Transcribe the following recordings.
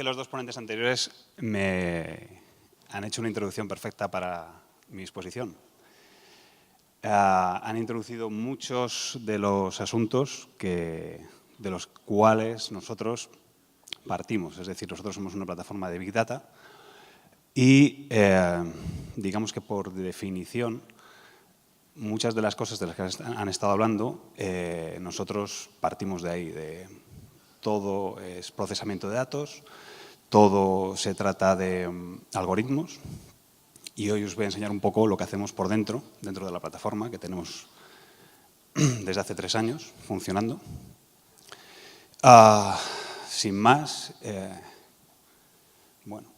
los dos ponentes anteriores me han hecho una introducción perfecta para mi exposición. Han introducido muchos de los asuntos de los cuales nosotros partimos. Es decir, nosotros somos una plataforma de Big Data y digamos que por definición muchas de las cosas de las que han estado hablando nosotros partimos de ahí. Todo es procesamiento de datos, todo se trata de algoritmos. Y hoy os voy a enseñar un poco lo que hacemos por dentro de la plataforma que tenemos desde hace 3 años funcionando. Sin más, bueno,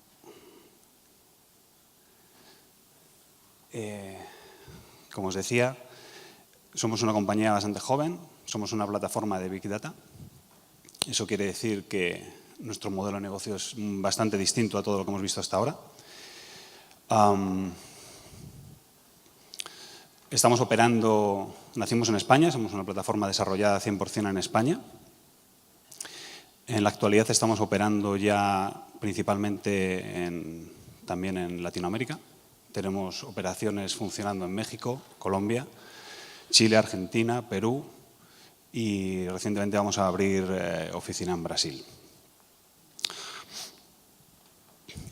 como os decía, somos una compañía bastante joven, somos una plataforma de Big Data. Eso quiere decir que nuestro modelo de negocio es bastante distinto a todo lo que hemos visto hasta ahora. Estamos operando, nacimos en España, somos una plataforma desarrollada 100% en España. En la actualidad estamos operando ya principalmente también en Latinoamérica. Tenemos operaciones funcionando en México, Colombia, Chile, Argentina, Perú y recientemente vamos a abrir oficina en Brasil.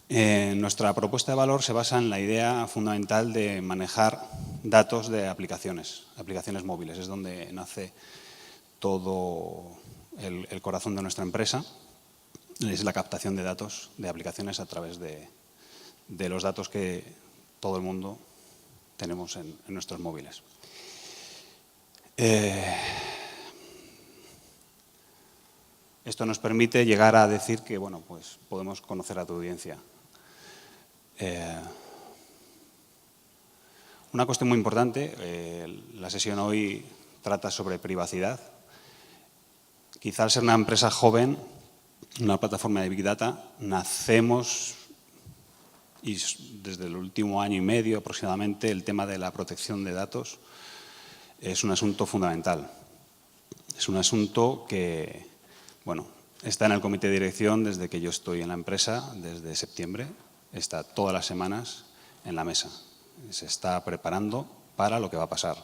Nuestra propuesta de valor se basa en la idea fundamental de manejar datos de aplicaciones móviles. Es donde nace todo el corazón de nuestra empresa. Es la captación de datos de aplicaciones a través de los datos que todo el mundo tenemos en nuestros móviles. Esto nos permite llegar a decir que bueno, pues podemos conocer a tu audiencia. Una cuestión muy importante, la sesión hoy trata sobre privacidad. Quizá al ser una empresa joven, una plataforma de Big Data, nacemos y desde el último año y medio aproximadamente el tema de la protección de datos es un asunto fundamental. Es un asunto que, bueno, está en el comité de dirección desde que yo estoy en la empresa, desde septiembre. Está todas las semanas en la mesa. Se está preparando para lo que va a pasar.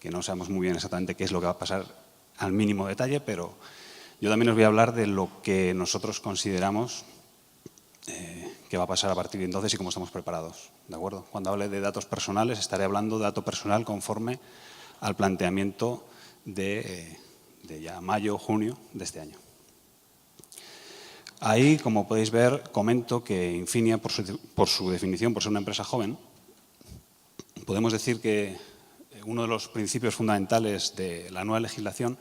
Que no sabemos muy bien exactamente qué es lo que va a pasar al mínimo detalle, pero yo también os voy a hablar de lo que nosotros consideramos que va a pasar a partir de entonces y cómo estamos preparados. ¿De acuerdo? Cuando hable de datos personales, estaré hablando de dato personal conforme al planteamiento de ya mayo o junio de este año. Ahí, como podéis ver, comento que Infinia, por su definición, por ser una empresa joven, podemos decir que uno de los principios fundamentales de la nueva legislación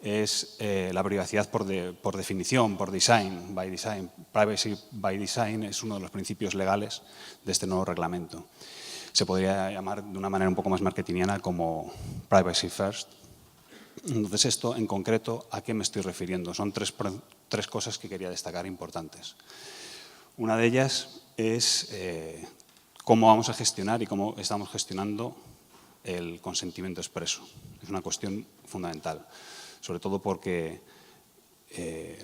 es la privacidad por definición, por design, by design. Privacy by design es uno de los principios legales de este nuevo reglamento. Se podría llamar de una manera un poco más marketingiana como privacy first. Entonces, esto en concreto, ¿a qué me estoy refiriendo? Son tres cosas que quería destacar importantes. Una de ellas es cómo vamos a gestionar y cómo estamos gestionando el consentimiento expreso. Es una cuestión fundamental, sobre todo porque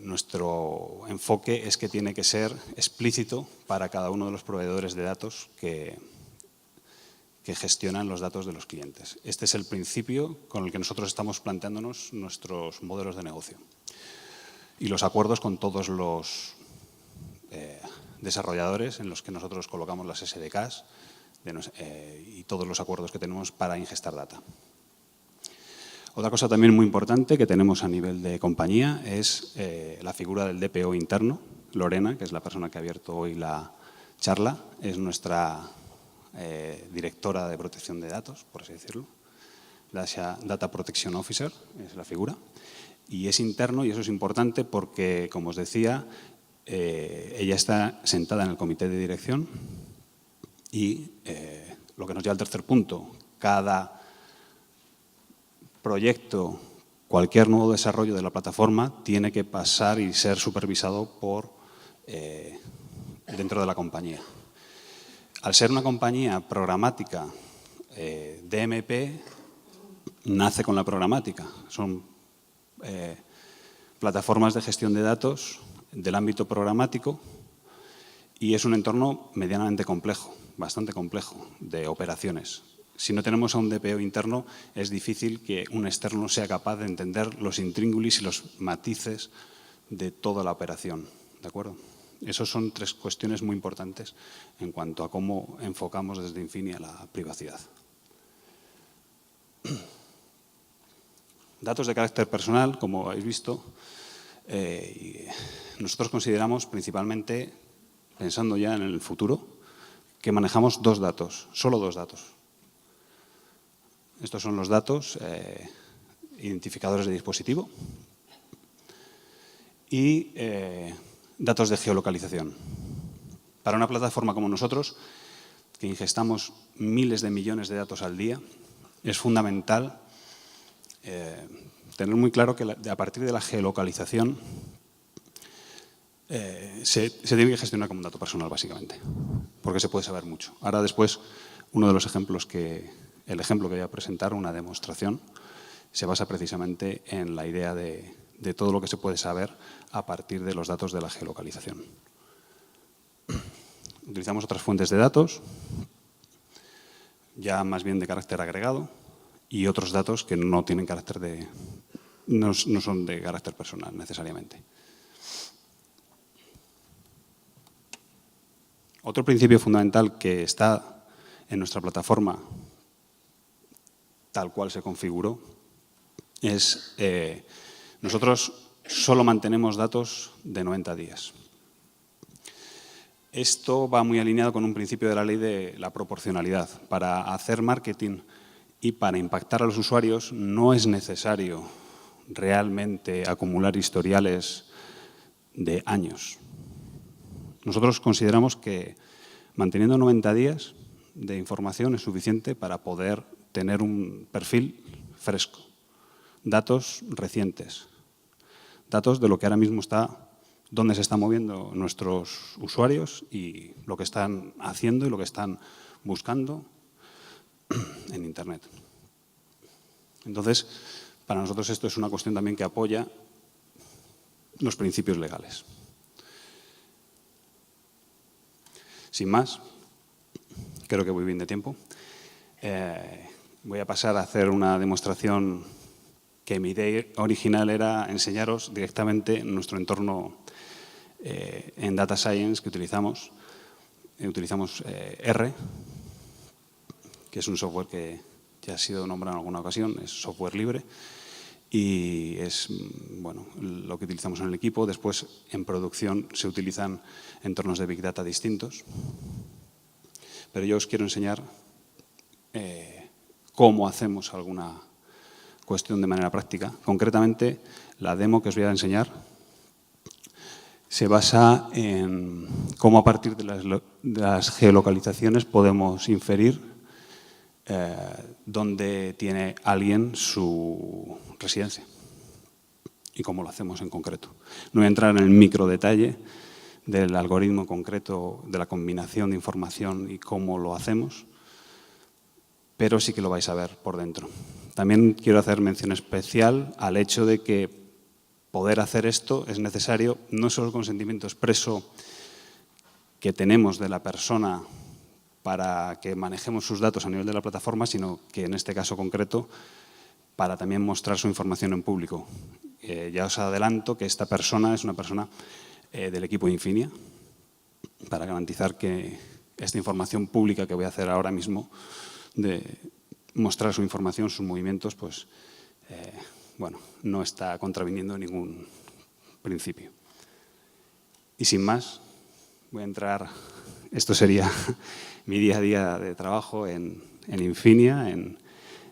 nuestro enfoque es que tiene que ser explícito para cada uno de los proveedores de datos que gestionan los datos de los clientes. Este es el principio con el que nosotros estamos planteándonos nuestros modelos de negocio y los acuerdos con todos los desarrolladores en los que nosotros colocamos las SDKs y todos los acuerdos que tenemos para ingestar data. Otra cosa también muy importante que tenemos a nivel de compañía es la figura del DPO interno. Lorena, que es la persona que ha abierto hoy la charla, es nuestra directora de protección de datos, por así decirlo. Data Protection Officer es la figura. Y es interno y eso es importante porque, como os decía, ella está sentada en el comité de dirección y lo que nos lleva al tercer punto. Cada proyecto, cualquier nuevo desarrollo de la plataforma tiene que pasar y ser supervisado dentro de la compañía. Al ser una compañía programática, DMP nace con la programática. Son plataformas de gestión de datos del ámbito programático y es un entorno medianamente complejo, bastante complejo, de operaciones. Si no tenemos a un DPO interno, es difícil que un externo sea capaz de entender los intríngulis y los matices de toda la operación. ¿De acuerdo? Esas son tres cuestiones muy importantes en cuanto a cómo enfocamos desde Infinia la privacidad. Datos de carácter personal, como habéis visto, nosotros consideramos principalmente, pensando ya en el futuro, que manejamos dos datos, solo dos datos. Estos son los datos identificadores de dispositivo y datos de geolocalización. Para una plataforma como nosotros, que ingestamos miles de millones de datos al día, es fundamental tener muy claro que a partir de la geolocalización se tiene que gestionar como un dato personal, básicamente, porque se puede saber mucho. Ahora después, uno de los ejemplos el ejemplo que voy a presentar, una demostración, se basa precisamente en la idea de todo lo que se puede saber a partir de los datos de la geolocalización. Utilizamos otras fuentes de datos, ya más bien de carácter agregado, y otros datos que no tienen carácter no son de carácter personal necesariamente. Otro principio fundamental que está en nuestra plataforma, tal cual se configuró, es nosotros solo mantenemos datos de 90 días. Esto va muy alineado con un principio de la ley de la proporcionalidad. Para hacer marketing y para impactar a los usuarios no es necesario realmente acumular historiales de años. Nosotros consideramos que manteniendo 90 días de información es suficiente para poder tener un perfil fresco, datos recientes, datos de lo que ahora mismo está, dónde se están moviendo nuestros usuarios y lo que están haciendo y lo que están buscando en Internet. Entonces, para nosotros esto es una cuestión también que apoya los principios legales. Sin más, creo que voy bien de tiempo. Voy a pasar a hacer una demostración que mi idea original era enseñaros directamente nuestro entorno en Data Science que utilizamos. Utilizamos R, que es un software que ya ha sido nombrado en alguna ocasión, es software libre y es lo que utilizamos en el equipo. Después, en producción, se utilizan entornos de Big Data distintos. Pero yo os quiero enseñar cómo hacemos alguna cuestión de manera práctica. Concretamente, la demo que os voy a enseñar se basa en cómo a partir de las geolocalizaciones podemos inferir dónde tiene alguien su residencia y cómo lo hacemos en concreto. No voy a entrar en el micro detalle del algoritmo concreto, de la combinación de información y cómo lo hacemos, pero sí que lo vais a ver por dentro. También quiero hacer mención especial al hecho de que poder hacer esto es necesario no solo el consentimiento expreso que tenemos de la persona para que manejemos sus datos a nivel de la plataforma, sino que en este caso concreto para también mostrar su información en público. Ya os adelanto que esta persona es una persona del equipo Infinia, para garantizar que esta información pública que voy a hacer ahora mismo, de mostrar su información, sus movimientos, pues no está contraviniendo ningún principio. Y sin más, voy a entrar, esto sería mi día a día de trabajo en Infinia,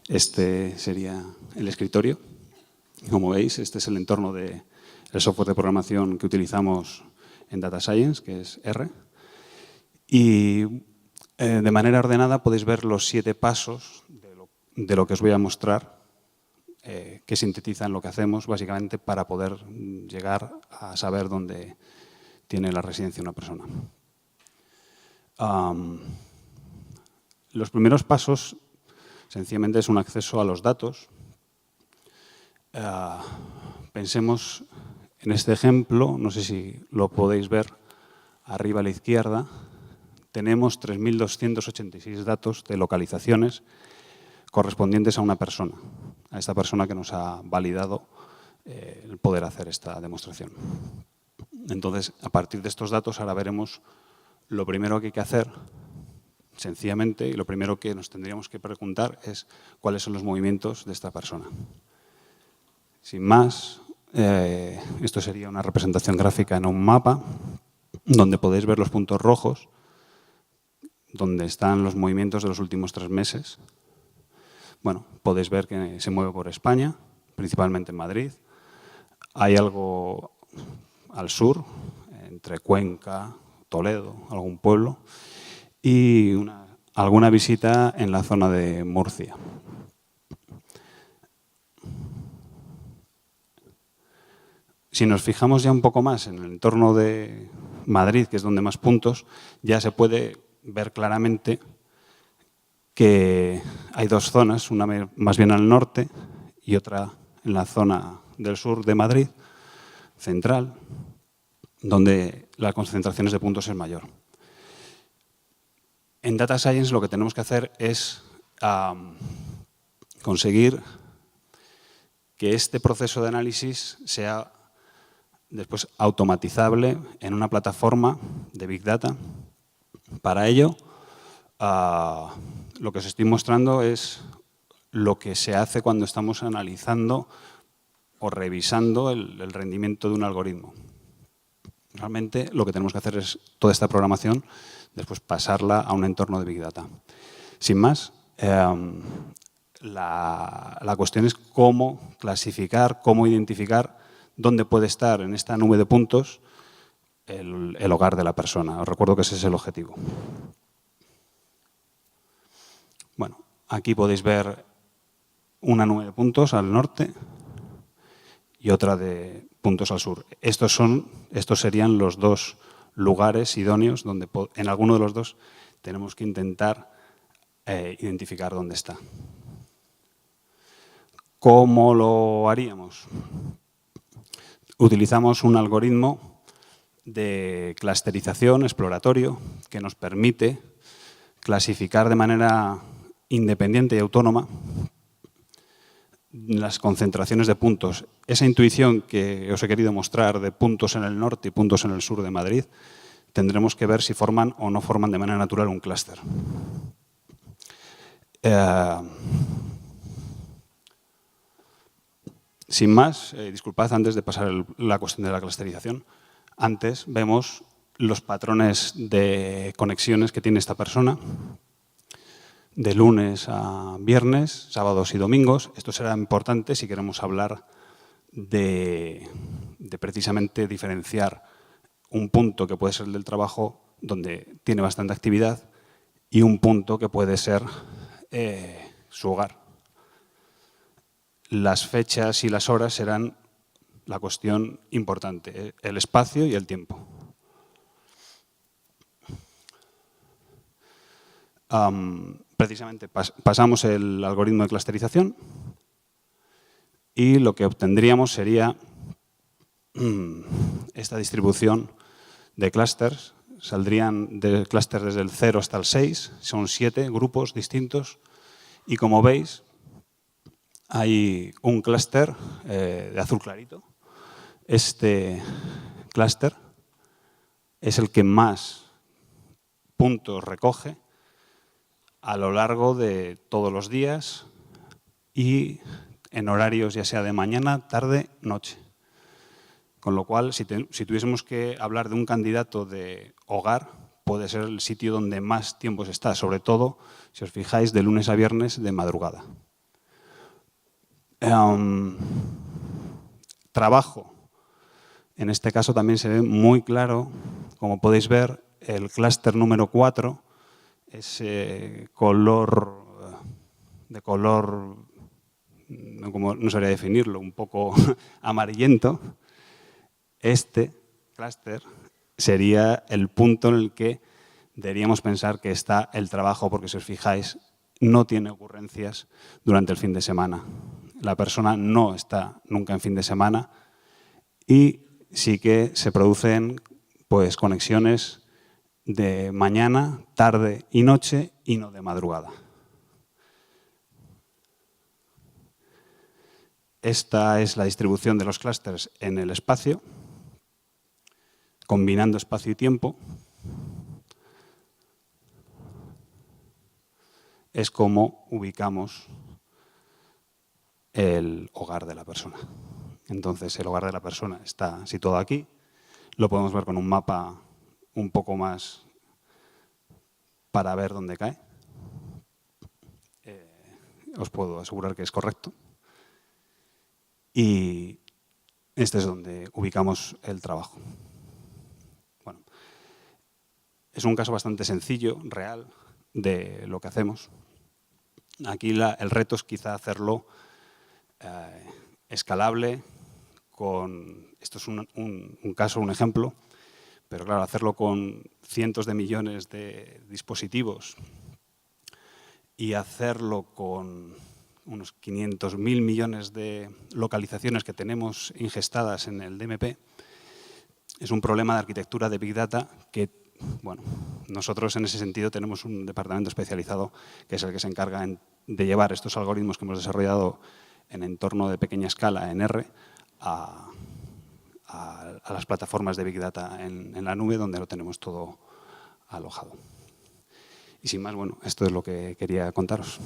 este sería el escritorio. Como veis, este es el entorno del software de programación que utilizamos en Data Science, que es R. Y de manera ordenada podéis ver los 7 pasos de lo que os voy a mostrar, que sintetizan lo que hacemos básicamente para poder llegar a saber dónde tiene la residencia una persona. Los primeros pasos sencillamente es un acceso a los datos. Pensemos En este ejemplo, no sé si lo podéis ver arriba a la izquierda, tenemos 3.286 datos de localizaciones correspondientes a una persona, a esta persona que nos ha validado el poder hacer esta demostración. Entonces, a partir de estos datos, ahora veremos lo primero que hay que hacer, sencillamente, y lo primero que nos tendríamos que preguntar es cuáles son los movimientos de esta persona. Sin más, esto sería una representación gráfica en un mapa donde podéis ver los puntos rojos, donde están los movimientos de los últimos 3 meses. Bueno, podéis ver que se mueve por España, principalmente en Madrid. Hay algo al sur, entre Cuenca, Toledo, algún pueblo, y alguna visita en la zona de Murcia. Si nos fijamos ya un poco más en el entorno de Madrid, que es donde más puntos, ya se puede ver claramente que hay 2 zonas, una más bien al norte y otra en la zona del sur de Madrid, central, donde las concentraciones de puntos es mayor. En Data Science lo que tenemos que hacer es conseguir que este proceso de análisis sea después automatizable en una plataforma de Big Data. Para ello, lo que os estoy mostrando es lo que se hace cuando estamos analizando o revisando el rendimiento de un algoritmo. Realmente lo que tenemos que hacer es toda esta programación, después pasarla a un entorno de Big Data. Sin más, la cuestión es cómo clasificar, cómo identificar dónde puede estar en esta nube de puntos el hogar de la persona. Os recuerdo que ese es el objetivo. Bueno, aquí podéis ver una nube de puntos al norte y otra de puntos al sur. Estos serían los 2 lugares idóneos donde en alguno de los 2 tenemos que intentar identificar dónde está. ¿Cómo lo haríamos? Utilizamos un algoritmo de clusterización exploratorio que nos permite clasificar de manera independiente y autónoma las concentraciones de puntos. Esa intuición que os he querido mostrar de puntos en el norte y puntos en el sur de Madrid, tendremos que ver si forman o no forman de manera natural un clúster. Sin más, disculpad, antes de pasar la cuestión de la clusterización, antes vemos los patrones de conexiones que tiene esta persona, de lunes a viernes, sábados y domingos. Esto será importante si queremos hablar de precisamente diferenciar un punto que puede ser el del trabajo, donde tiene bastante actividad, y un punto que puede ser su hogar. Las fechas y las horas serán la cuestión importante, el espacio y el tiempo. Precisamente pasamos el algoritmo de clusterización y lo que obtendríamos sería esta distribución de clústeres. Saldrían de clústeres desde el 0 hasta el 6, son 7 grupos distintos y como veis hay un clúster de azul clarito. Este clúster es el que más puntos recoge a lo largo de todos los días y en horarios ya sea de mañana, tarde, noche. Con lo cual, si tuviésemos que hablar de un candidato de hogar, puede ser el sitio donde más tiempo se está, sobre todo, si os fijáis, de lunes a viernes de madrugada. Trabajo. En este caso también se ve muy claro, como podéis ver, el clúster número 4, ese color, no sabría definirlo, un poco amarillento. Este clúster sería el punto en el que deberíamos pensar que está el trabajo, porque si os fijáis, no tiene ocurrencias durante el fin de semana. La persona no está nunca en fin de semana y sí que se producen pues, conexiones de mañana, tarde y noche y no de madrugada. Esta es la distribución de los clústeres en el espacio, combinando espacio y tiempo. Es como ubicamos el hogar de la persona. Entonces, el hogar de la persona está situado aquí. Lo podemos ver con un mapa un poco más para ver dónde cae. Os puedo asegurar que es correcto. Y este es donde ubicamos el trabajo. Bueno, es un caso bastante sencillo, real, de lo que hacemos. Aquí el reto es quizá hacerlo escalable. Esto es un caso, un ejemplo, pero claro, hacerlo con cientos de millones de dispositivos y hacerlo con unos 500.000 millones de localizaciones que tenemos ingestadas en el DMP, es un problema de arquitectura de Big Data que, bueno, nosotros en ese sentido tenemos un departamento especializado que es el que se encarga de llevar estos algoritmos que hemos desarrollado en entorno de pequeña escala, en R, a las plataformas de Big Data en la nube, donde lo tenemos todo alojado. Y sin más, bueno, esto es lo que quería contaros.